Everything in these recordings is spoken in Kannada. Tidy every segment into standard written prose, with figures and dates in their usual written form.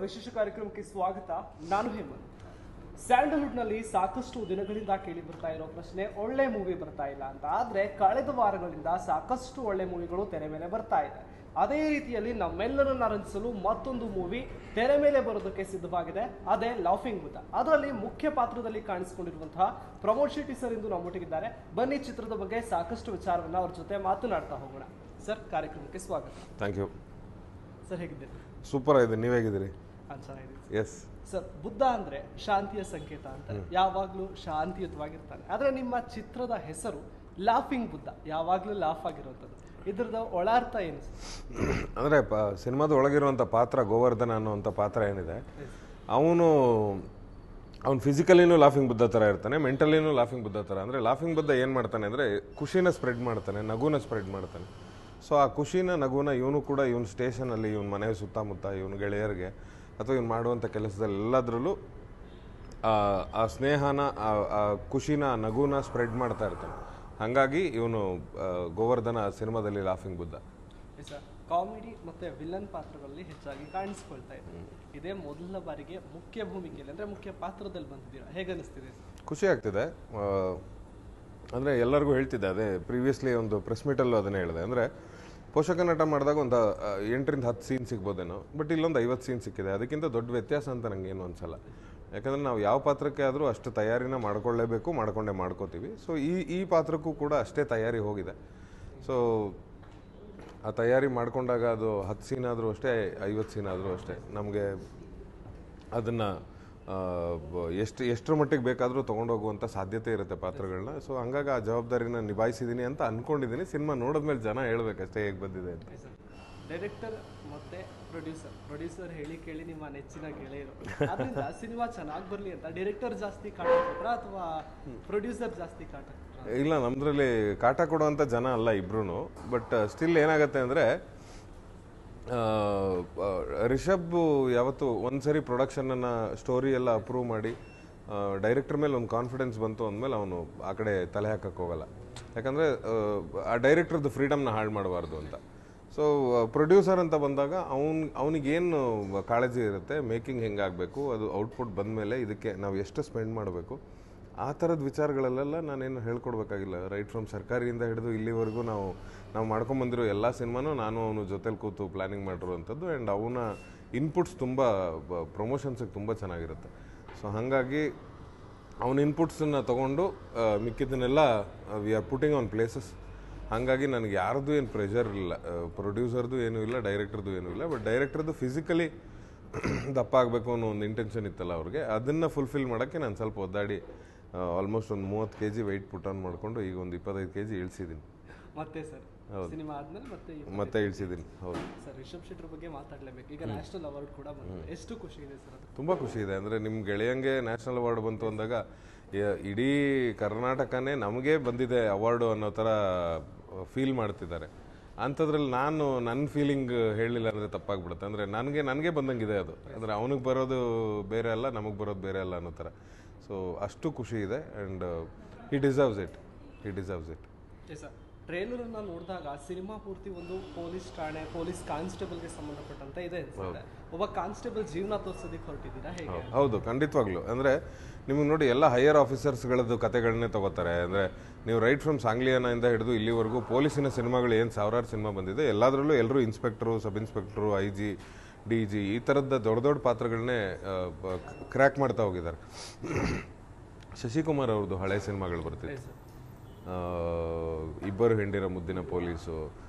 ವಿಶೇಷ ಕಾರ್ಯಕ್ರಮಕ್ಕೆ ಸ್ವಾಗತ. ನಾನು ಹೇಮಂತ್. ಸ್ಯಾಂಡಲ್ವುಡ್ನಲ್ಲಿ ಸಾಕಷ್ಟು ದಿನಗಳಿಂದ ಕೇಳಿ ಬರ್ತಾ ಇರೋ ಪ್ರಶ್ನೆ, ಒಳ್ಳೆ ಮೂವಿ ಬರ್ತಾ ಇಲ್ಲ ಅಂತ. ಆದ್ರೆ ಕಳೆದ ವಾರಗಳಿಂದ ಸಾಕಷ್ಟು ಒಳ್ಳೆ ಮೂವಿಗಳು ತೆರೆ ಮೇಲೆ ಬರ್ತಾ ಇದೆ. ಅದೇ ರೀತಿಯಲ್ಲಿ ನಮ್ಮೆಲ್ಲರನ್ನ ರಂಜಿಸಲು ಮತ್ತೊಂದು ಮೂವಿ ತೆರೆ ಮೇಲೆ ಬರೋದಕ್ಕೆ ಸಿದ್ಧವಾಗಿದೆ. ಅದೇ ಲಾಫಿಂಗ್ ಬುದ್ಧ. ಅದರಲ್ಲಿ ಮುಖ್ಯ ಪಾತ್ರದಲ್ಲಿ ಕಾಣಿಸಿಕೊಂಡಿರುವಂತಹ ಪ್ರಮೋದ್ ಶೆಟ್ಟಿ ಸರ್ ಇಂದು ನಮ್ಮೊಟ್ಟಿಗಿದ್ದಾರೆ. ಬನ್ನಿ, ಚಿತ್ರದ ಬಗ್ಗೆ ಸಾಕಷ್ಟು ವಿಚಾರವನ್ನ ಅವ್ರ ಜೊತೆ ಮಾತನಾಡ್ತಾ ಹೋಗೋಣ. ಸರ್, ಕಾರ್ಯಕ್ರಮಕ್ಕೆ ಸ್ವಾಗತ. ಥ್ಯಾಂಕ್ ಯು ಸರ್, ಹೇಗಿದ್ದೀರಿ? ಸೂಪರ್ ಆಗಿದೆ, ನೀವು ಹೇಗಿದ್ದೀರಿ? ಚೆನ್ನಾಗಿದೆ. ಎಸ್ ಸರ್, ಬುದ್ಧ ಅಂದ್ರೆ ಶಾಂತಿಯ ಸಂಕೇತ ಅಂತ, ಯಾವಾಗ್ಲೂ ಶಾಂತಿಯುತವಾಗಿರ್ತಾನೆ. ಆದ್ರೆ ನಿಮ್ಮ ಚಿತ್ರದ ಹೆಸರು ಲಾಫಿಂಗ್ ಬುದ್ಧ, ಯಾವಾಗ್ಲೂ ಲಾಫ್ ಆಗಿರುವಂಥದ್ದು. ಇದ್ರದ ಒಳಾರ್ಥ ಏನು? ಅಂದರೆ ಸಿನಿಮಾದ ಒಳಗಿರುವಂಥ ಪಾತ್ರ ಗೋವರ್ಧನ ಅನ್ನುವಂಥ ಪಾತ್ರ ಏನಿದೆ, ಅವನು ಫಿಸಿಕಲಿನೂ ಲಾಫಿಂಗ್ ಬುದ್ಧ ಥರ ಇರ್ತಾನೆ, ಮೆಂಟಲಿನೂ ಲಾಫಿಂಗ್ ಬುದ್ಧ ಥರ. ಅಂದರೆ ಲಾಫಿಂಗ್ ಬುದ್ಧ ಏನು ಮಾಡ್ತಾನೆ ಅಂದರೆ ಖುಷಿನ ಸ್ಪ್ರೆಡ್ ಮಾಡ್ತಾನೆ, ನಗುನ ಸ್ಪ್ರೆಡ್ ಮಾಡ್ತಾನೆ. ಸೊ ಆ ಖುಷಿನ ನಗುನ ಇವನು ಕೂಡ ಇವನು ಸ್ಟೇಷನಲ್ಲಿ, ಇವನ ಮನೆ ಸುತ್ತಮುತ್ತ, ಇವನು ಗೆಳೆಯರಿಗೆ ಅಥವಾ ಇವನು ಮಾಡುವಂಥ ಕೆಲಸದಲ್ಲಿ ಎಲ್ಲದರಲ್ಲೂ ಆ ಸ್ನೇಹನ, ಆ ಖುಷಿನ, ನಗುನ ಸ್ಪ್ರೆಡ್ ಮಾಡ್ತಾ ಇರ್ತಾನೆ. ಹಾಗಾಗಿ ಇವನು ಗೋವರ್ಧನ ಸಿನಿಮಾದಲ್ಲಿ ಲಾಫಿಂಗ್ ಬುದ್ಧ. ಕಾಮಿಡಿ ಮತ್ತೆ ವಿಲನ್ ಪಾತ್ರಗಳಲ್ಲಿ ಹೆಚ್ಚಾಗಿ ಕಾಣಿಸ್ಕೊಳ್ತಾ ಇದೆ. ಇದೇ ಮೊದಲ ಬಾರಿಗೆ ಮುಖ್ಯ ಭೂಮಿಕೆಯಲ್ಲಿ ಅಂದ್ರೆ ಮುಖ್ಯ ಪಾತ್ರದಲ್ಲಿ ಬಂದಿದ್ದೀರಾ, ಹೇಗನ್ನಿಸ್ತಿದೆ? ಖುಷಿ ಆಗ್ತಿದೆ. ಅಂದರೆ ಎಲ್ಲರಿಗೂ ಹೇಳ್ತಿದ್ದೆ, ಅದೇ ಪ್ರೀವಿಯಸ್ಲಿ ಒಂದು ಪ್ರೆಸ್ ಮೀಟಲ್ಲೂ ಅದನ್ನೇ ಹೇಳಿದೆ. ಅಂದರೆ ಪೋಷಕ ನಟ ಮಾಡಿದಾಗ ಒಂದು 8-10 ಸೀನ್ ಸಿಗ್ಬೋದೇನೋ, ಬಟ್ ಇಲ್ಲೊಂದು 50 ಸೀನ್ ಸಿಕ್ಕಿದೆ. ಅದಕ್ಕಿಂತ ದೊಡ್ಡ ವ್ಯತ್ಯಾಸ ಅಂತ ನನಗೆ ಏನು ಅನ್ಸಲ್ಲ. ಯಾಕಂದರೆ ನಾವು ಯಾವ ಪಾತ್ರಕ್ಕೆ ಆದರೂ ಅಷ್ಟು ತಯಾರಿನ ಮಾಡ್ಕೊಳ್ಳೇಬೇಕು, ಮಾಡ್ಕೊಂಡೇ ಮಾಡ್ಕೋತೀವಿ. ಸೊ ಈ ಪಾತ್ರಕ್ಕೂ ಕೂಡ ಅಷ್ಟೇ ತಯಾರಿ ಹೋಗಿದೆ. ಸೊ ಆ ತಯಾರಿ ಮಾಡ್ಕೊಂಡಾಗ ಅದು 10 ಸೀನ್ ಆದರೂ ಅಷ್ಟೇ, 50 ಸೀನ್ ಆದರೂ ಅಷ್ಟೇ, ನಮಗೆ ಅದನ್ನು ಎಷ್ಟರ ಮಟ್ಟಿಗೆ ಬೇಕಾದರೂ ತೊಗೊಂಡೋಗುವಂಥ ಸಾಧ್ಯತೆ ಇರುತ್ತೆ ಪಾತ್ರಗಳನ್ನ. ಸೊ ಹಂಗಾಗಿ ಆ ಜವಾಬ್ದಾರಿನ ನಿಭಾಯಿಸಿದ್ದೀನಿ ಅಂತ ಅಂದ್ಕೊಂಡಿದ್ದೀನಿ. ಸಿನಿಮಾ ನೋಡಿದ್ಮೇಲೆ ಜನ ಹೇಳ್ಬೇಕಷ್ಟೇ ಹೇಗೆ ಬಂದಿದೆ ಅಂತ. ಡೈರೆಕ್ಟರ್ ಮತ್ತೆ ಪ್ರೊಡ್ಯೂಸರ್ ಹೇಳಿ ಕೇಳಿ ನಿಮ್ಮ ನೆಚ್ಚಿನ ಗೆಳೆಯರು, ಅದರಿಂದ ಸಿನಿಮಾ ಚೆನ್ನಾಗಿ ಬರಲಿ ಅಂತ ಡೈರೆಕ್ಟರ್ ಜಾಸ್ತಿ ಕಾಟ ಕೊಟ್ರ ಅಥವಾ ಪ್ರೊಡ್ಯೂಸರ್ ಜಾಸ್ತಿ ಕಾಟ ಕೊಟ್ರ? ಇಲ್ಲ, ನಮ್ಮದ್ರಲ್ಲಿ ಕಾಟ ಕೊಡುವಂಥ ಜನ ಅಲ್ಲ ಇಬ್ರು. ಬಟ್ ಸ್ಟಿಲ್ ಏನಾಗುತ್ತೆ ಅಂದರೆ, ರಿಷಬ್ ಯಾವತ್ತು ಒಂದ್ಸರಿ ಪ್ರೊಡಕ್ಷನನ್ನು ಸ್ಟೋರಿ ಎಲ್ಲ ಅಪ್ರೂವ್ ಮಾಡಿ ಡೈರೆಕ್ಟರ್ ಮೇಲೆ ಒಂದು ಕಾನ್ಫಿಡೆನ್ಸ್ ಬಂತು ಅಂದಮೇಲೆ ಅವನು ಆ ಕಡೆ ತಲೆ ಹಾಕಕ್ಕೆ ಹೋಗಲ್ಲ. ಯಾಕಂದರೆ ಆ ಡೈರೆಕ್ಟರ್ದು ಫ್ರೀಡಮ್ನ ಹಾಳು ಮಾಡಬಾರ್ದು ಅಂತ. ಸೊ ಪ್ರೊಡ್ಯೂಸರ್ ಅಂತ ಬಂದಾಗ ಅವನಿಗೇನು ಕಾಳಜಿ ಇರುತ್ತೆ, ಮೇಕಿಂಗ್ ಹೆಂಗಾಗಬೇಕು, ಅದು ಔಟ್ಪುಟ್ ಬಂದಮೇಲೆ ಇದಕ್ಕೆ ನಾವು ಎಷ್ಟು ಸ್ಪೆಂಡ್ ಮಾಡಬೇಕು, ಆ ಥರದ ವಿಚಾರಗಳಲ್ಲೆಲ್ಲ ನಾನೇನು ಹೇಳ್ಕೊಡ್ಬೇಕಾಗಿಲ್ಲ. ರೈಟ್ ಫ್ರಮ್ ಸರ್ಕಾರಿಯಿಂದ ಹಿಡಿದು ಇಲ್ಲಿವರೆಗೂ ನಾವು ಮಾಡ್ಕೊಂಬಂದಿರೋ ಎಲ್ಲ ಸಿನಿಮಾನೂ ನಾನು ಅವನು ಜೊತೆಲಿ ಕೂತು ಪ್ಲ್ಯಾನಿಂಗ್ ಮಾಡಿರುವಂಥದ್ದು. ಆ್ಯಂಡ್ ಅವನ ಇನ್ಪುಟ್ಸ್ ತುಂಬ ಪ್ರಮೋಷನ್ಸಿಗೆ ತುಂಬ ಚೆನ್ನಾಗಿರುತ್ತೆ. ಸೊ ಹಾಗಾಗಿ ಅವನ ಇನ್ಪುಟ್ಸನ್ನು ತೊಗೊಂಡು ಮಿಕ್ಕಿದ್ದನ್ನೆಲ್ಲ we are putting on places. ಹಾಗಾಗಿ ನನಗೆ ಯಾರ್ದು ಏನು ಪ್ರೆಷರ್ ಇಲ್ಲ, ಪ್ರೊಡ್ಯೂಸರ್ದು ಏನೂ ಇಲ್ಲ, ಡೈರೆಕ್ಟರ್ದು ಏನೂ ಇಲ್ಲ. ಬಟ್ ಡೈರೆಕ್ಟರ್ದು ಫಿಸಿಕಲಿ ದಪ್ಪ ಆಗಬೇಕು ಅನ್ನೋ ಒಂದು ಇಂಟೆನ್ಷನ್ ಇತ್ತಲ್ಲ ಅವ್ರಿಗೆ, ಅದನ್ನು ಫುಲ್ಫಿಲ್ ಮಾಡೋಕ್ಕೆ ನಾನು ಸ್ವಲ್ಪ ಒದ್ದಾಡಿ ಆಲ್ಮೋಸ್ಟ್ ಒಂದು 30 kg ವೆಯ್ಟ್ ಪುಟ್ ಆನ್ ಮಾಡಿಕೊಂಡು ಈಗ ಒಂದು 25 kg ಇಳಿಸಿದ್ದೀನಿ. ಮತ್ತೆ ಸರ್, ಸಿನಿಮಾ ಆದ್ಮೇಲೆ ಮತ್ತೆ ಇಳಿಸಿದ್ದೀನಿ. ಹೌದು ಸರ್. ರಿಷಬ್ ಶೆಟ್ಟಿ ಬಗ್ಗೆ ಮಾತಾಡಲೇಬೇಕು. ಈಗ ನ್ಯಾಷನಲ್ ಅವಾರ್ಡ್ ಕೂಡ ಬಂದಿದೆ, ಎಷ್ಟು ಖುಷಿ ಇದೆ ಸರ್? ತುಂಬ ಖುಷಿ ಇದೆ. ಅಂದರೆ ನಿಮ್ಮ ಗೆಳೆಯಂಗೆ ನ್ಯಾಷನಲ್ ಅವಾರ್ಡ್ ಬಂತು ಅಂದಾಗ ಇಡೀ ಕರ್ನಾಟಕನೇ ನಮಗೆ ಬಂದಿದೆ ಅವಾರ್ಡು ಅನ್ನೋ ಥರ ಫೀಲ್ ಮಾಡ್ತಿದ್ದಾರೆ. ಅಂಥದ್ರಲ್ಲಿ ನಾನು ನನ್ನ ಫೀಲಿಂಗ್ ಹೇಳಲಿಲ್ಲ ಅಂದರೆ ತಪ್ಪಾಗ್ಬಿಡುತ್ತೆ. ಅಂದರೆ ನನಗೆ ಬಂದಂಗಿದೆ ಅದು. ಅಂದರೆ ಅವನಿಗೆ ಬರೋದು ಬೇರೆ ಅಲ್ಲ, ನಮಗೆ ಬರೋದು ಬೇರೆ ಅಲ್ಲ ಅನ್ನೋ ಥರ. ಸೊ ಅಷ್ಟು ಖುಷಿ ಇದೆ. And he deserves it. Sir, ಟ್ರೇಲರನ್ನು ನೋಡಿದಾಗ ಸಿನಿಮಾ ಪೂರ್ತಿ ಒಂದು ಪೊಲೀಸ್ ಠಾಣೆ, ಪೊಲೀಸ್ ಕಾನ್ಸ್ಟೇಬಲ್ಗೆ ಸಂಬಂಧಪಟ್ಟಂತೆ ಇದೆ ಅನ್ಸುತ್ತೆ. ಒಬ್ಬ ಕಾನ್ಸ್ಟೇಬಲ್ ಜೀವನ ತೋರಿಸೋದಕ್ಕೆ ಹೊರಟಿದ್ದೀರಾ, ಹೇಗೆ? ಹೌದು, ಖಂಡಿತವಾಗ್ಲೂ. ಅಂದರೆ ನಿಮಗೆ ನೋಡಿ, ಎಲ್ಲ ಹೈಯರ್ ಆಫೀಸರ್ಸ್ಗಳದ್ದು ಕತೆಗಳನ್ನೇ ತಗೋತಾರೆ. ಅಂದರೆ ನೀವು ರೈಟ್ ಫ್ರಮ್ ಸಾಂಗ್ಲಿಯಾನಿಂದ ಹಿಡಿದು ಇಲ್ಲಿವರೆಗೂ ಪೊಲೀಸಿನ ಸಿನಿಮಾಗಳು ಏನು ಸಾವಿರಾರು ಸಿನಿಮಾ ಬಂದಿದೆ, ಎಲ್ಲದರಲ್ಲೂ ಎಲ್ಲರೂ inspector, sub inspector, IG, DG ಈ ಥರದ ದೊಡ್ಡ ಪಾತ್ರಗಳನ್ನೇ ಕ್ರ್ಯಾಕ್ ಮಾಡ್ತಾ ಹೋಗಿದ್ದಾರೆ. ಶಶಿಕುಮಾರ್ ಅವ್ರದ್ದು ಹಳೆ ಸಿನಿಮಾಗಳು ಬರ್ತಿತ್ತು, ಇಬ್ಬರು ಹೆಂಡಿರ ಮುದ್ದಿನ ಪೊಲೀಸು,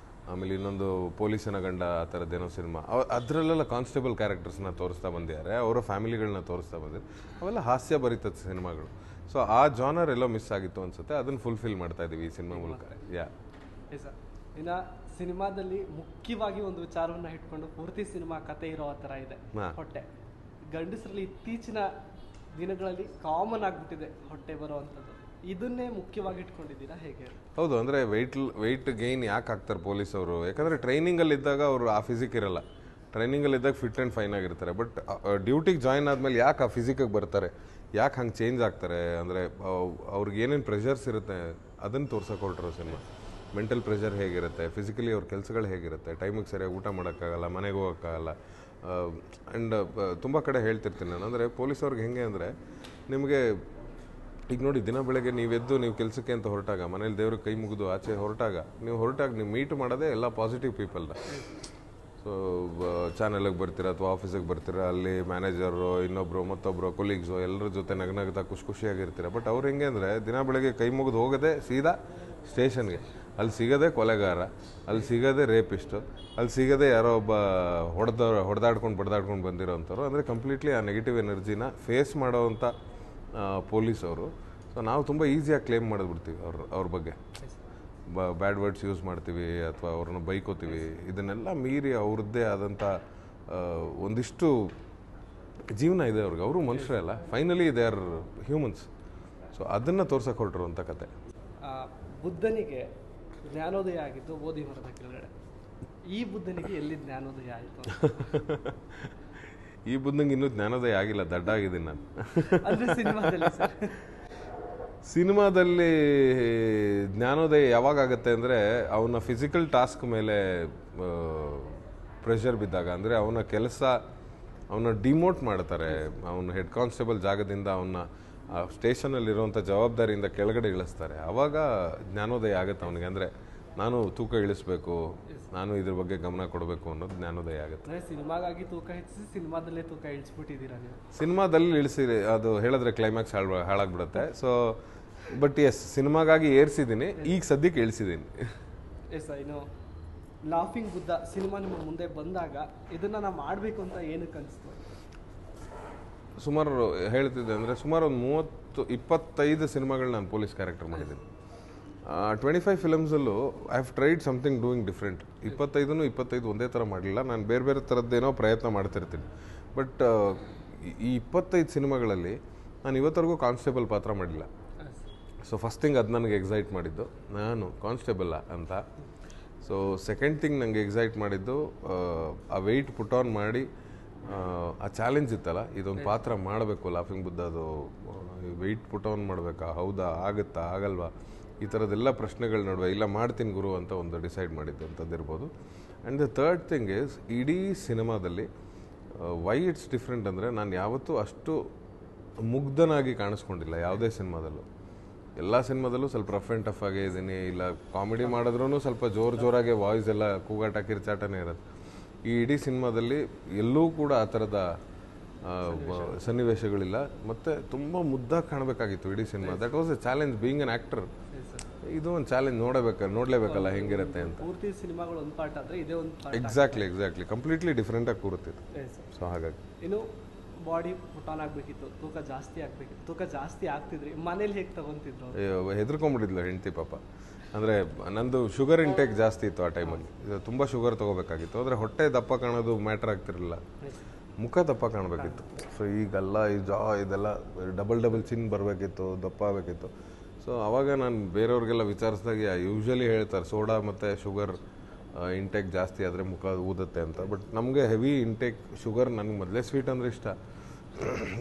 ಆಮೇಲೆ ಇನ್ನೊಂದು ಪೊಲೀಸನ ಗಂಡ, ಆ ಥರದ್ದೇನೋ ಸಿನಿಮಾ. ಅದರಲ್ಲೆಲ್ಲ ಕಾನ್ಸ್ಟೇಬಲ್ ಕ್ಯಾರೆಕ್ಟರ್ಸ್ನ ತೋರಿಸ್ತಾ ಬಂದಿದ್ದಾರೆ, ಅವರ ಫ್ಯಾಮಿಲಿಗಳನ್ನ ತೋರಿಸ್ತಾ ಬಂದಿದ್ದಾರೆ. ಅವೆಲ್ಲ ಹಾಸ್ಯ ಭರಿತ ಸಿನಿಮಾಗಳು. ಸೊ ಆ ಜಾನರ್ ಎಲ್ಲೋ ಮಿಸ್ ಆಗಿತ್ತು ಅನ್ಸುತ್ತೆ, ಅದನ್ನು ಫುಲ್ಫಿಲ್ ಮಾಡ್ತಾ ಇದ್ದೀವಿ ಈ ಸಿನಿಮಾ ಮೂಲಕ. ಸರ್, ಇನ್ನು ಸಿನಿಮಾದಲ್ಲಿ ಮುಖ್ಯವಾಗಿ ಒಂದು ವಿಚಾರವನ್ನು ಇಟ್ಕೊಂಡು ಪೂರ್ತಿ ಸಿನಿಮಾ ಕತೆ ಇರೋ ಥರ ಇದೆ, ಹೊಟ್ಟೆ. ಗಂಡಸರಲ್ಲಿ ಇತ್ತೀಚಿನ ದಿನಗಳಲ್ಲಿ ಕಾಮನ್ ಆಗಿಬಿಟ್ಟಿದೆ ಹೊಟ್ಟೆ ಬರುವಂಥದ್ದು. ಇದನ್ನೇ ಮುಖ್ಯವಾಗಿ ಇಟ್ಕೊಂಡಿದ್ದೀರಾ, ಹೇಗೆ? ಹೌದು. ಅಂದರೆ ವೆಯ್ಟ್ ಗೈನ್ ಯಾಕೆ ಆಗ್ತಾರೆ ಪೊಲೀಸವರು? ಯಾಕಂದರೆ ಟ್ರೈನಿಂಗಲ್ಲಿದ್ದಾಗ ಅವರು ಆ ಫಿಸಿಕ್ ಇರಲ್ಲ. ಟ್ರೈನಿಂಗಲ್ಲಿದ್ದಾಗ ಫಿಟ್ ಆ್ಯಂಡ್ ಫೈನ್ ಆಗಿರ್ತಾರೆ. ಬಟ್ ಡ್ಯೂಟಿಗೆ ಜಾಯ್ನ್ ಆದಮೇಲೆ ಯಾಕೆ ಆ ಫಿಸಿಕಿಗೆ ಬರ್ತಾರೆ, ಯಾಕೆ ಹಂಗೆ ಚೇಂಜ್ ಆಗ್ತಾರೆ? ಅಂದರೆ ಅವ್ರಿಗೆ ಏನೇನು ಪ್ರೆಷರ್ಸ್ ಇರುತ್ತೆ ಅದನ್ನು ತೋರ್ಸೋಕೆ ಹೊರಟಿರೋ ಸಿನಿಮಾ. ಮೆಂಟಲ್ ಪ್ರೆಷರ್ ಹೇಗಿರುತ್ತೆ, ಫಿಸಿಕಲಿ ಅವ್ರ ಕೆಲಸಗಳು ಹೇಗಿರುತ್ತೆ, ಟೈಮಿಗೆ ಸರಿಯಾಗಿ ಊಟ ಮಾಡೋಕ್ಕಾಗಲ್ಲ, ಮನೆಗೆ ಹೋಗೋಕ್ಕಾಗಲ್ಲ, ಆ್ಯಂಡ್ ತುಂಬ ಕಡೆ ಹೇಳ್ತಿರ್ತೀನಿ ನಾನು. ಅಂದರೆ ಪೊಲೀಸವ್ರಿಗೆ ಹೆಂಗೆ ಅಂದರೆ, ನಿಮಗೆ ಈಗ ನೋಡಿ, ದಿನ ಬೆಳಗ್ಗೆ ನೀವೆದ್ದು ನೀವು ಕೆಲಸಕ್ಕೆ ಅಂತ ಹೊರಟಾಗ, ಮನೇಲಿ ದೇವ್ರಿಗೆ ಕೈ ಮುಗಿದು ಆಚೆ ಹೊರಟಾಗ ನೀವು ಮೀಟ್ ಮಾಡೋದೇ ಎಲ್ಲ ಪಾಸಿಟಿವ್ ಪೀಪಲ್ನ. ಸೊ ಚಾನಲ್ಗೆ ಬರ್ತೀರಾ ಅಥವಾ ಆಫೀಸಿಗೆ ಬರ್ತೀರಾ, ಅಲ್ಲಿ ಮ್ಯಾನೇಜರು, ಇನ್ನೊಬ್ಬರು, ಮತ್ತೊಬ್ಬರು, ಕೊಲೀಗ್ಸು ಎಲ್ಲರ ಜೊತೆ ನಗ್ನಗ್ತಾ ಖುಷಿಯಾಗಿರ್ತೀರ. ಬಟ್ ಅವ್ರು ಹೆಂಗೆ ಅಂದರೆ, ದಿನ ಬೆಳಗ್ಗೆ ಕೈ ಮುಗಿದು ಹೋಗೋದೇ ಸೀದಾ ಸ್ಟೇಷನ್ಗೆ. ಅಲ್ಲಿ ಸಿಗೋದೇ ಕೊಲೆಗಾರ, ಅಲ್ಲಿ ಸಿಗೋದೇ ರೇಪಿಸ್ಟು, ಅಲ್ಲಿ ಸಿಗೋದೇ ಯಾರೋ ಒಬ್ಬ ಹೊಡೆದಾಡ್ಕೊಂಡು ಬಂದಿರೋವಂಥವ್ರು. ಅಂದರೆ ಕಂಪ್ಲೀಟ್ಲಿ ಆ ನೆಗೆಟಿವ್ ಎನರ್ಜಿನ ಫೇಸ್ ಮಾಡೋವಂಥ ಪೊಲೀಸವರು. ಸೊ ನಾವು ತುಂಬ ಈಸಿಯಾಗಿ ಕ್ಲೇಮ್ ಮಾಡಿಬಿಡ್ತೀವಿ ಅವ್ರ ಬಗ್ಗೆ. ಬ್ಯಾಡ್ ವರ್ಡ್ಸ್ ಯೂಸ್ ಮಾಡ್ತೀವಿ ಅಥವಾ ಅವ್ರನ್ನ ಬೈಕೋತೀವಿ. ಇದನ್ನೆಲ್ಲ ಮೀರಿ ಅವ್ರದ್ದೇ ಆದಂಥ ಒಂದಿಷ್ಟು ಜೀವನ ಇದೆ ಅವ್ರಿಗೆ. ಅವರು ಮನುಷ್ಯರೇ ಅಲ್ಲ, finally they are humans. So ಅದನ್ನು ತೋರ್ಸಕ್ಕೆ ಹೊರಟಿರುವಂಥ ಕತೆ. ಬುದ್ಧನಿಗೆ ಜ್ಞಾನೋದಯ ಆಗಿದ್ದು ಬೋಧಿ ಮರದ ಕೆಳಗಡೆ. ಈ ಬುದ್ಧನಿಗೆ ಎಲ್ಲಿ ಜ್ಞಾನೋದಯ ಆಯಿತು? ಈ ಬುದ್ಧನಿಗೆ ಇನ್ನೂ ಜ್ಞಾನೋದಯ ಆಗಿಲ್ಲ, ದಡ್ಡ ಆಗಿದ್ದೀನಿ ನಾನು. ಅಂದರೆ ಸಿನಿಮಾದಲ್ಲಿ ಸರ್, ಸಿನಿಮಾದಲ್ಲಿ ಜ್ಞಾನೋದಯ ಯಾವಾಗ ಆಗುತ್ತೆ ಅಂದರೆ, ಅವನ ಫಿಸಿಕಲ್ ಟಾಸ್ಕ್ ಮೇಲೆ ಪ್ರೆಷರ್ ಬಿದ್ದಾಗ. ಅಂದರೆ ಅವನ ಕೆಲಸ ಅವನ್ನ ಡಿಮೋಟ್ ಮಾಡ್ತಾರೆ. ಅವನು ಹೆಡ್ ಕಾನ್ಸ್ಟೇಬಲ್ ಜಾಗದಿಂದ ಅವನ್ನ ಸ್ಟೇಷನಲ್ಲಿರುವಂಥ ಜವಾಬ್ದಾರಿಯಿಂದ ಕೆಳಗಡೆ ಇಳಿಸ್ತಾರೆ. ಆವಾಗ ಜ್ಞಾನೋದಯ ಆಗುತ್ತೆ ಅವನಿಗೆ. ಅಂದರೆ ನಾನು ತೂಕ ಇಳಿಸ್ಬೇಕು, ನಾನು ಇದ್ರ ಬಗ್ಗೆ ಗಮನ ಕೊಡಬೇಕು ಅನ್ನೋದು ಜ್ಞಾನೋದಯ ಆಗುತ್ತೆ. ಸಿನಿಮಾಗಾಗಿ ತೂಕ ಹೆಚ್ಚಿಸಿ ಸಿನಿಮಾದಲ್ಲೇ ತೂಕ ಇಳಿಸ್ಬಿಟ್ಟಿದ್ದೀರಾ ನೀವು? ಸಿನಿಮಾದಲ್ಲಿ ಇಳಿಸಿ ಅದು ಹೇಳಿದ್ರೆ ಕ್ಲೈಮ್ಯಾಕ್ಸ್ ಹಾಳಾಗ್ಬಿಡುತ್ತೆ. ಸೊ ಬಟ್ ಎಸ್, ಸಿನಿಮಾಗಾಗಿ ಏರಿಸಿದ್ದೀನಿ, ಈಗ ಸದ್ಯಕ್ಕೆ ಇಳಿಸಿದ್ದೀನಿ. ಎಸ್, ಇನ್ನು ಲಾಫಿಂಗ್ ಬುದ್ಧ ಸಿನಿಮಾ ನಿಮ್ಮ ಮುಂದೆ ಬಂದಾಗ ಇದನ್ನು ನಾವು ಮಾಡಬೇಕು ಅಂತ ಏನಕ್ಕೆ ಅನಿಸ್ತು? ಸುಮಾರು ಹೇಳ್ತಿದ್ದೆ ಅಂದರೆ, ಸುಮಾರು ಒಂದು 25 ಸಿನಿಮಾಗಳು ನಾನು ಪೊಲೀಸ್ ಕ್ಯಾರೆಕ್ಟರ್ ಮಾಡಿದ್ದೀನಿ. 25 ಫಿಲಮ್ಸಲ್ಲೂ I have tried something doing different. 25 ಒಂದೇ ಥರ ಮಾಡಲಿಲ್ಲ. ನಾನು ಬೇರೆ ಥರದ್ದೇನೋ ಪ್ರಯತ್ನ ಮಾಡ್ತಿರ್ತೀನಿ. ಬಟ್ ಈ 25 ಸಿನಿಮಾಗಳಲ್ಲಿ ನಾನು ಇವತ್ತರೆಗೂ ಕಾನ್ಸ್ಟೇಬಲ್ ಪಾತ್ರ ಮಾಡಿಲ್ಲ. ಸೊ ಫಸ್ಟ್ ಥಿಂಗ್ ಅದು ನನಗೆ ಎಕ್ಸೈಟ್ ಮಾಡಿದ್ದು, ನಾನು ಕಾನ್ಸ್ಟೇಬಲ್ಲ ಅಂತ. ಸೊ ಸೆಕೆಂಡ್ ಥಿಂಗ್ ನನಗೆ ಎಕ್ಸೈಟ್ ಮಾಡಿದ್ದು, ಆ ವೆಯ್ಟ್ ಪುಟ್ ಆನ್ ಮಾಡಿ ಆ ಚಾಲೆಂಜ್ ಇತ್ತಲ್ಲ, ಇದೊಂದು ಪಾತ್ರ ಮಾಡಬೇಕು ಲಾಫಿಂಗ್ ಬುದ್ಧದು, ವೆಯ್ಟ್ ಪುಟ್ ಆನ್ ಮಾಡಬೇಕಾ, ಹೌದಾ, ಆಗುತ್ತಾ, ಆಗಲ್ವಾ, ಈ ಥರದ್ದೆಲ್ಲ ಪ್ರಶ್ನೆಗಳ ನಡುವೆ ಇಲ್ಲ ಮಾಡ್ತೀನಿ ಗುರು ಅಂತ ಒಂದು ಡಿಸೈಡ್ ಮಾಡಿದ್ದು ಅಂಥದ್ದಿರ್ಬೋದು. And the third thing is, ಇಡೀ ಸಿನಿಮಾದಲ್ಲಿ ವೈ ಇಟ್ಸ್ ಡಿಫ್ರೆಂಟ್ ಅಂದರೆ, ನಾನು ಯಾವತ್ತೂ ಅಷ್ಟು ಮುಗ್ಧನಾಗಿ ಕಾಣಿಸ್ಕೊಂಡಿಲ್ಲ ಯಾವುದೇ ಸಿನಿಮಾದಲ್ಲೂ. ಎಲ್ಲ ಸಿನಿಮಾದಲ್ಲೂ ಸ್ವಲ್ಪ ರಫ್ ಆ್ಯಂಡ್ ಟಫ್ ಆಗೇ ಇದ್ದೀನಿ. ಇಲ್ಲ ಕಾಮಿಡಿ ಮಾಡಿದ್ರೂ ಸ್ವಲ್ಪ ಜೋರಾಗಿ ವಾಯ್ಸ್ ಎಲ್ಲ ಕೂಗಾಟ ಕಿರ್ಚಾಟನೇ ಇರುತ್ತೆ. ಈ ಇಡೀ ಸಿನಿಮಾದಲ್ಲಿ ಎಲ್ಲೂ ಕೂಡ ಆ ಥರದ ಸನ್ನಿವೇಶಗಳಿಲ್ಲ. ಮತ್ತು ತುಂಬ ಮುದ್ದಾಗಿ ಕಾಣಬೇಕಾಗಿತ್ತು ಇಡೀ cinema. That was A challenge. Being an actor, ಇದು ಒಂದು ಚಾಲೆಂಜ್. ನೋಡಲೇಬೇಕಲ್ಲ ಹೆಂಗಿರುತ್ತೆ ಅಂತ. ಪೂರ್ತಿ ಸಿನಿಮಾಗಳು ಒಂದು ಪಾರ್ಟ್ ಆದರೆ ಇದೇ ಒಂದು ಪಾರ್ಟ್. ಎಕ್ಸಾಕ್ಟ್ಲಿ ಕಂಪ್ಲೀಟ್ಲಿ ಡಿಫ್ರೆಂಟಾಗಿ ಕೂರುತ್ತಿತ್ತು. ಸೊ ಹಾಗಾಗಿ ಇನ್ನು ಬಾಡಿ ಪುಟ್ ಆನ್ ಆಗಬೇಕಿತ್ತು, ತೂಕ ಜಾಸ್ತಿ ಆಗಬೇಕಿತ್ತು. ತೂಕ ಜಾಸ್ತಿ ಆಗ್ತಿದ್ರಿ, ಮನೇಲಿ ಹೇಗೆ ತಗೊಂತಿದ್ರು? ಹೆದರ್ಕೊಂಡ್ಬಿಟ್ಟಿದ್ಲು ಹೆಂಡತಿ ಪಾಪ. ಅಂದರೆ ನಂದು ಶುಗರ್ ಇಂಟೇಕ್ ಜಾಸ್ತಿ ಇತ್ತು ಆ ಟೈಮಲ್ಲಿ. ತುಂಬ ಶುಗರ್ ತೊಗೋಬೇಕಾಗಿತ್ತು. ಅಂದರೆ ಹೊಟ್ಟೆ ದಪ್ಪ ಕಾಣೋದು ಮ್ಯಾಟ್ರ್ ಆಗ್ತಿರಲಿಲ್ಲ, ಮುಖ ದಪ್ಪ ಕಾಣಬೇಕಿತ್ತು. ಸೊ ಈಗೆಲ್ಲ ಈ ಇದೆಲ್ಲ ಡಬಲ್ ಚಿನ್ ಬರಬೇಕಿತ್ತು, ದಪ್ಪ ಆಗಬೇಕಿತ್ತು. ಸೊ ಆವಾಗ ನಾನು ಬೇರೆಯವ್ರಿಗೆಲ್ಲ ವಿಚಾರಿಸಿದಾಗ ಯೂಶ್ವಲಿ ಹೇಳ್ತಾರೆ ಸೋಡಾ ಮತ್ತು ಶುಗರ್ ಇಂಟೇಕ್ ಜಾಸ್ತಿ ಆದರೆ ಮುಖ ಊದುತ್ತೆ ಅಂತ. ಬಟ್ ನಮಗೆ ಹೆವಿ ಇಂಟೇಕ್ ಶುಗರ್, ನನಗೆ ಮೊದಲೇ ಸ್ವೀಟ್ ಅಂದರೆ ಇಷ್ಟ.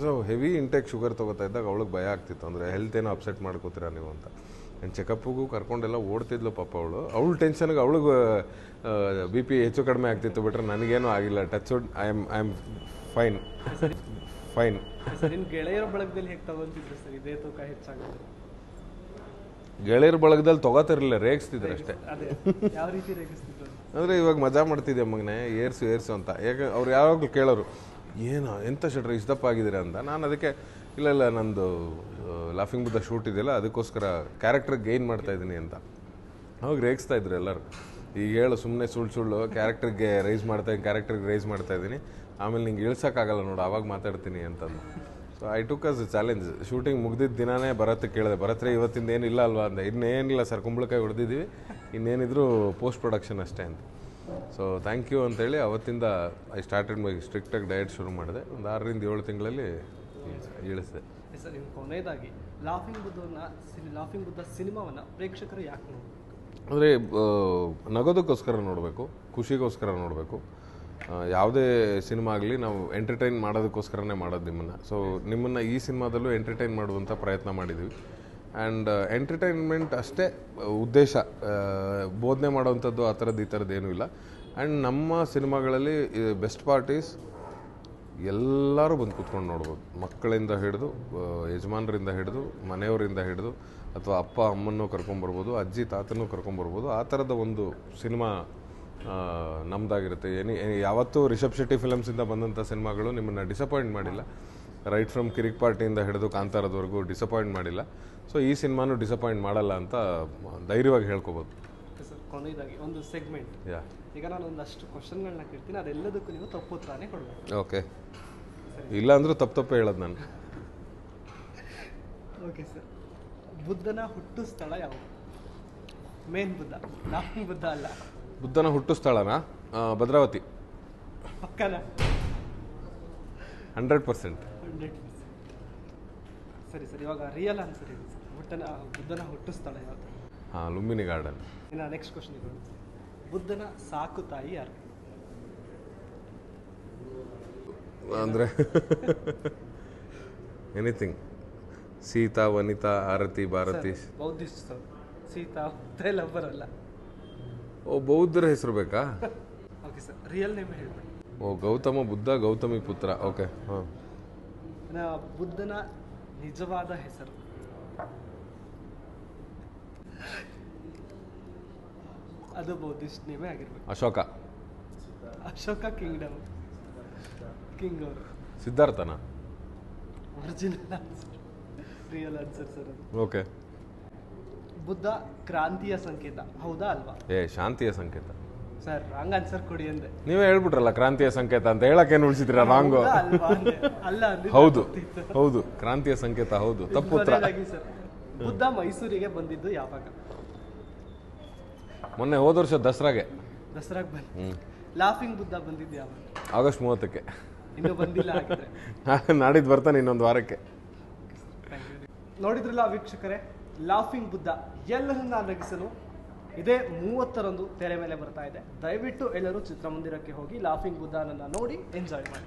ಸೊ ಹೆವಿ ಇಂಟೇಕ್ ಶುಗರ್ ತೊಗೋತಾ ಇದ್ದಾಗ ಅವಳಿಗೆ ಭಯ ಆಗ್ತಿತ್ತು. ಅಂದರೆ ಹೆಲ್ತ್ ಏನೋ ಅಪ್ಸೆಟ್ ಮಾಡ್ಕೋತೀರಾ ನೀವು ಅಂತ. ಆ್ಯಂಡ್ ಚೆಕಪ್ಪಿಗೂ ಕರ್ಕೊಂಡೆಲ್ಲ ಓಡ್ತಿದ್ಲು ಪಾಪ ಅವಳು. ಅವಳು ಟೆನ್ಷನ್ಗೆ ಅವಳಿಗೆ BP ಹೆಚ್ಚು ಕಡಿಮೆ ಆಗ್ತಿತ್ತು. ಬಿಟ್ರೆ ನನಗೇನೂ ಆಗಿಲ್ಲ. Touch wood, I am fine. ನಿಮ್ಮ ಗೆಳೆಯರ ಬಳಗದಲ್ಲಿ ಹೇಗೆ ತಗೊಂತಿದ್ರು ಸರ್ ಇದೇ ತೂಕ ಹೆಚ್ಚಾಗೋದು? ಗೆಳೆಯರ ಬಳಗದಲ್ಲಿ ತೊಗೋತಿರಲಿಲ್ಲ, ರೇಗಿಸ್ತಿದ್ರು ಅಷ್ಟೇ. ಅದೇ ಯಾವ ರೀತಿ ರೇಗಿಸ್ತಿದ್ರು ಅಂದರೆ ಇವಾಗ ಮಜಾ ಮಾಡ್ತಿದ್ದೆ ಮಗನೇ, ಏರ್ಸು ಅಂತ. ಯಾಕೆ ಅವ್ರು ಯಾವಾಗಲೂ ಕೇಳೋರು, ಏನು ಎಂಥ ಶೆಟ್ರ್ ಇಷ್ಟಪ್ಪ ಆಗಿದ್ದೀರಾ ಅಂತ. ನಾನು ಅದಕ್ಕೆ ಇಲ್ಲ ನಂದು ಲಾಫಿಂಗ್ ಬುದ್ಧ ಶೂಟ್ ಇದೆಯಲ್ಲ, ಅದಕ್ಕೋಸ್ಕರ ಕ್ಯಾರೆಕ್ಟರ್ಗೆ ಗೇನ್ ಮಾಡ್ತಾಯಿದ್ದೀನಿ ಅಂತ. ಅವಾಗ ರೇಗಿಸ್ತಾ ಇದ್ರು ಎಲ್ಲರೂ. ಈಗ ಹೇಳು ಸುಮ್ಮನೆ ಸುಳ್ಳು ಕ್ಯಾರೆಕ್ಟರ್ಗೆ ರೈಸ್ ಮಾಡ್ತಾಯಿದ್ದೀನಿ, ಆಮೇಲೆ ನಿಂಗೆ ಇಳ್ಸೋಕ್ಕಾಗಲ್ಲ ನೋಡು, ಆವಾಗ ಮಾತಾಡ್ತೀನಿ ಅಂತಂದು. So I took as challenge. Shooting ಮುಗ್ದಿದ್ದ ದಿನಾನೇ ಭರತ್ಗೆ ಕೇಳಿದೆ, ಭರತ್ರೆ ಇವತ್ತಿಂದ ಏನಿಲ್ಲ ಅಲ್ವಾ ಅಂದೆ. ಇನ್ನೇನಿಲ್ಲ ಸರ್, ಕುಂಬಳಕಾಯಿ ಹೊಡೆದಿದ್ದೀವಿ, ಇನ್ನೇನಿದ್ರು ಪೋಸ್ಟ್ ಪ್ರೊಡಕ್ಷನ್ ಅಷ್ಟೇ ಅಂತ. ಸೊ ಥ್ಯಾಂಕ್ ಯು ಅಂತೇಳಿ ಅವತ್ತಿಂದ ಐ ಸ್ಟಾರ್ಟೆಡ್ ಮೈ ಸ್ಟ್ರಿಕ್ಟಾಗಿ ಡಯಟ್ ಶುರು ಮಾಡಿದೆ. ಒಂದು 6ರಿಂದ 7 ತಿಂಗಳಲ್ಲಿ ಇಳಿಸಿದೆ. ಸರ್, ನೀವು ಕೊನೆಯದಾಗಿ ಲಾಫಿಂಗ್ ಬುದ್ಧ ಸಿನಿಮಾವನ್ನು ಪ್ರೇಕ್ಷಕರು ಯಾಕೆ ನೋಡಬೇಕು? ಅಂದರೆ ನಗೋದಕ್ಕೋಸ್ಕರ ನೋಡಬೇಕು, ಖುಷಿಗೋಸ್ಕರ ನೋಡಬೇಕು. ಯಾವುದೇ ಸಿನಿಮಾ ಆಗಲಿ ನಾವು ಎಂಟರ್ಟೈನ್ ಮಾಡೋದಕ್ಕೋಸ್ಕರನೇ ಮಾಡೋದು ನಿಮ್ಮನ್ನು. ಸೊ ನಿಮ್ಮನ್ನು ಈ ಸಿನಿಮಾದಲ್ಲೂ ಎಂಟರ್ಟೈನ್ ಮಾಡುವಂಥ ಪ್ರಯತ್ನ ಮಾಡಿದ್ವಿ. ಆ್ಯಂಡ್ ಎಂಟರ್ಟೈನ್ಮೆಂಟ್ ಅಷ್ಟೇ ಉದ್ದೇಶ, ಬೋಧನೆ ಮಾಡೋವಂಥದ್ದು ಆ ಥರದ್ದು ಈ ಥರದ್ದು ಏನೂ ಇಲ್ಲ. ಆ್ಯಂಡ್ ನಮ್ಮ ಸಿನಿಮಾಗಳಲ್ಲಿ ಬೆಸ್ಟ್ ಪಾರ್ಟ್ ಈಸ್ ಎಲ್ಲರೂ ಬಂದು ಕೂತ್ಕೊಂಡು ನೋಡ್ಬೋದು. ಮಕ್ಕಳಿಂದ ಹಿಡಿದು ಯಜಮಾನರಿಂದ ಹಿಡಿದು ಮನೆಯವರಿಂದ ಹಿಡಿದು ಅಥವಾ ಅಪ್ಪ ಅಮ್ಮನೂ ಕರ್ಕೊಂಬರ್ಬೋದು, ಅಜ್ಜಿ ತಾತನೂ ಕರ್ಕೊಂಬರ್ಬೋದು. ಆ ಥರದ ಒಂದು ಸಿನಿಮಾ ನಮ್ಮದಾಗಿರುತ್ತೆ. ಯಾವತ್ತೂ ರಿಷಬ್ ಶೆಟ್ಟಿ ಫಿಲಮ್ಸಿಂದ ಬಂದಂಥ ಸಿನಿಮಾಗಳು ನಿಮ್ಮನ್ನು ಡಿಸಪಾಯಿಂಟ್ ಮಾಡಿಲ್ಲ. ರೈಟ್ ಫ್ರಮ್ ಕಿರಿಕ್ ಪಾರ್ಟಿಯಿಂದ ಹಿಡಿದು ಕಾಂತಾರದವರೆಗೂ ಡಿಸಪಾಯಿಂಟ್ ಮಾಡಿಲ್ಲ. ಸೊ ಈ ಸಿನಿಮಾನು ಡಿಸಪಾಯಿಂಟ್ ಮಾಡಲ್ಲ ಅಂತ ಧೈರ್ಯವಾಗಿ ಹೇಳ್ಕೊಬೋದು. ಸರ್ ಕೊನೆಯದಾಗಿ ಒಂದು ಸೆಗ್ಮೆಂಟ್, ಯಾ ಈಗ ನಾನು ಒಂದಷ್ಟು ಕ್ವಶನ್ಗಳನ್ನ ಕೇಳ್ತೀನಿ, ಅದೆಲ್ಲದಕ್ಕೂ ನೀವು ತಪ್ಪು ಉತ್ತರನೇ ಕೊಡಬೇಕು. ಓಕೆ, ಇಲ್ಲ ಅಂದರೂ ತಪ್ಪೇ ಹೇಳೋದು ನಾನು. ಓಕೆ ಸರ್, ಬುದ್ಧನ ಹುಟ್ಟು ಸ್ಥಳ ಯಾವುದು? ಮೇನ್ ಬುದ್ಧ, ಲಾಫಿಂಗ್ ಬುದ್ಧ ಅಲ್ಲ. ಬುದ್ಧನ ಹುಟ್ಟು ಸ್ಥಳನಾ? ಭದ್ರಾವತಿ. ಪಕ್ಕನ 100%. 100%. ಸರಿ ಸರ್, ಇವಾಗ ರಿಯಲ್ ಆನ್ಸರ್ ಇದೆ ಸರ್. ಬುದ್ಧನ ಹುಟ್ಟು ಸ್ಥಳ ಯಾವುದು? ಹಾಂ, ಲುಂಬಿನಿ ಗಾರ್ಡನ್. ಇನ್ನು ನೆಕ್ಸ್ಟ್ ಕ್ವಶನ್ ಇದೆ, ಬುದ್ಧನ ಸಾಕು ತಾಯಿ ಯಾರು? ಅಂದರೆ ಎನಿಥಿಂಗ್, ಸೀತಾ, ವನಿತಾ, ಆರತಿ, ಭಾರತಿ. ಬೌದ್ಧಿಸ್ಟ್ ಸರ್, ಸೀತಾ ಎಲ್ಲ ಬರಲ್ಲ. ಓ, ಬೌದ್ಧರ ಹೆಸರು ಬೇಕಾ? ಓಕೆ ಸರ್, ರಿಯಲ್ ನೇಮ್ ಹೇಳ್ಬಿಡಿ. ಓ, ಗೌತಮ ಬುದ್ಧ, ಗೌತಮಿ ಪುತ್ರ. ಓಕೆ, ಹಾಂ. ಬುದ್ಧನ ನಿಜವಾದ ಹೆಸರು? ಅದು ಬೌದ್ಧಿಸ್ಟ್ ನೇಮೇ ಆಗಿರ್ಬೇಕು. ಅಶೋಕ. ಅಶೋಕ ಕಿಂಗ್ಡಮ್, ಕಿಂಗ್ ಅವರು. ಸಿದ್ಧಾರ್ಥನ? Original answer, real answer sir ಅದು. ಓಕೆ. ಬುದ್ಧ ಕ್ರಾಂತಿಯ ಸಂಕೇತ, ಹೌದಾ ಅಲ್ವಾ? ಶಾಂತಿಯ ಸಂಕೇತ. ಸರ್ ರಾಂಗ್ ಆನ್ಸರ್ ಕೊಡಿ ಅಂದೆ. ನೀವೇ ಹೇಳ್ಬಿಟ್ರಲ್ಲ ಕ್ರಾಂತಿಯ ಸಂಕೇತ ಅಂತ, ಹೇಳಕ್ಕೇನು ಉಳಿಸಿದ್ರ? ರಾಂಗು. ಅಲ್ಲ, ಹೌದು ಹೌದು, ಕ್ರಾಂತಿಯ ಸಂಕೇತ ಹೌದು. ತಪ್ಪು ಉತ್ತರ. ಸರ್, ಬುದ್ಧ ಮೈಸೂರಿಗೆ ಬಂದಿದ್ದು ಯಾವಾಗ? ಮೊನ್ನೆ ಹೋದ ವರ್ಷ ದಸರಾಗೆ. ದಸರಾಗೆ ಬಂದ. ಲಾಫಿಂಗ್ ಬುದ್ಧ ಬಂದಿದ್ದು ಯಾವಾಗ? ಆಗಸ್ಟ್ 30ಕ್ಕೆ. ಇನ್ನೂ ಬಂದಿಲ್ಲ ಹಾಗಿದ್ರೆ. ನಾಡಿದ್ದು ಬರ್ತಾನೆ ಇನ್ನೊಂದು ವಾರಕ್ಕೆ. ನೋಡಿದ್ರಲ್ಲ ವೀಕ್ಷಕರೇ, ಲಾಫಿಂಗ್ ಬುದ್ಧ ಎಲ್ಲರನ್ನ ನಗಿಸಲು ಇದೇ 30ರಂದು ತೆರೆ ಮೇಲೆ ಬರ್ತಾ ಇದೆ. ದಯವಿಟ್ಟು ಎಲ್ಲರೂ ಚಿತ್ರಮಂದಿರಕ್ಕೆ ಹೋಗಿ ಲಾಫಿಂಗ್ ಬುದ್ಧನನ್ನ ನೋಡಿ ಎಂಜಾಯ್ ಮಾಡಿ.